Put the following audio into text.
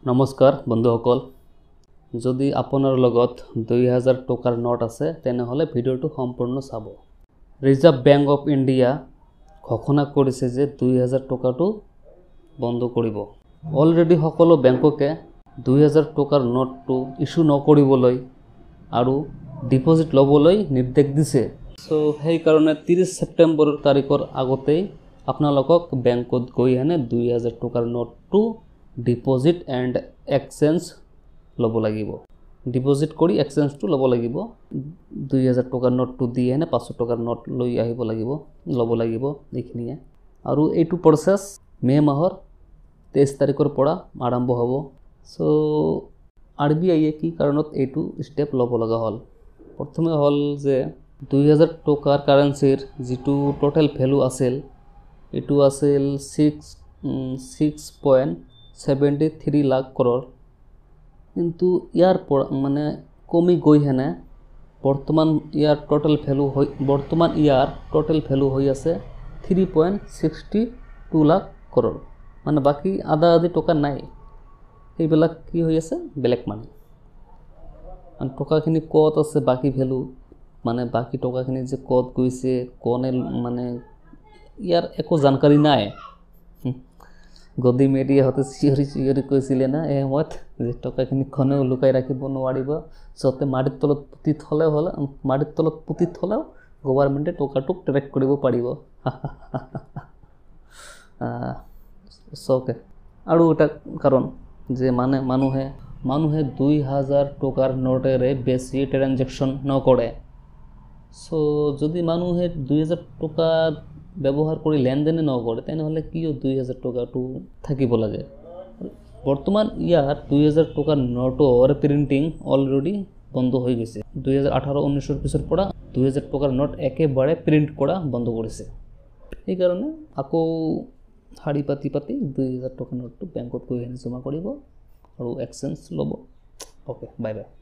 নমস্কাৰ বন্ধুসকল যদি আপোনাৰ লগত 2000 টকাৰ নোট আছে তেনেহলে ভিডিওটো সম্পূৰ্ণ চাব ৰিজাৰ্ভ বেংক অফ ইণ্ডিয়া ঘোষণা কৰিছে যে 2000 টকাটো বন্ধ কৰিব অলৰেডি সকলো বেংককে 2000 টকাৰ নোটটো ইস্যু নকৰিবলৈ আৰু ডিপোজিট লবলৈ নিৰ্দেশ দিছে সো সেই কাৰণে 30 সেপ্টেম্বৰ তাৰিখৰ আগতেই আপোনালোকক বেংকত গৈ হেনে 2000 টকাৰ নোটটো ডিপোজিট এণ্ড এক্সচেঞ্জ লব লাগিব ডিপোজিট কৰি এক্সচেঞ্জটো লব লাগিব 2000 টকাৰ নোটটো দি হেনে 500 টকাৰ নোট লৈ আহিব লাগিব লব লাগিব এইখিনিয়ে আৰু এইটো প্ৰসেস মে মাহৰ 23 তাৰিখৰ পৰা আৰম্ভ হ'ব সো আৰবিআই কি কাৰণত এইটো স্টেপ লব লগা হল প্ৰথমে হল যে 2000 টকাৰ কাৰেন্সিৰ যেটো টোটাল ভ্যালু আছিল এটো আছিল 6.73 লাখ crore কিন্তু ইয়াৰ মানে কমি গৈ হেনে বৰ্তমান ইয়াৰ টোটাল ভ্যালু হৈ আছে 3.62 লাখ crore মানে বাকি আধা টকা নাই এইবিলাক কি হৈ আছে ব্ল্যাক মানি আৰু টকাখিনি কত আছে বাকি ভ্যালু মানে বাকি টকাখিনি যে কত গৈছে কোনে মানে ইয়াৰ একো জানকাৰী নাই গদি মিডিয়া হতে চিঞৰি কৈছিলে না এই সময়ত যে টকাখিনি খনেও লুকাই ৰাখিব নোৱাৰিব সতে মাটিৰ তলত পুতি থলেও গভৰ্ণমেণ্টে টকাটো ট্ৰেক কৰিব পাৰিব সকে আৰু এটা কাৰণ যে মানে মানুহে 2000 টকাৰ নোটেৰে বেছি ট্ৰানজাকশন নকৰে সো যদি মানুহে 2000 টকা ব্যবহাৰ কৰি লেনদেনে নকৰে তেনেহলে কিয় 2000 টকাটো থাকিব লাগে বৰ্তমান ইয়াৰ 2000 টকাৰ নোটৰ প্ৰিন্টিং অলৰেডি বন্ধ হৈ গৈছে 2018-19 পিছৰ পৰা 2000 টকাৰ নোট একেবাৰে প্ৰিন্ট কৰা বন্ধ কৰিছে এই কাৰণে আকৌ হাড়ি পাতি 2000 টকাৰ নোটটো বেংকত গৈ জমা কৰিব আৰু এক্সচেঞ্জ লব ওকে বাই বাই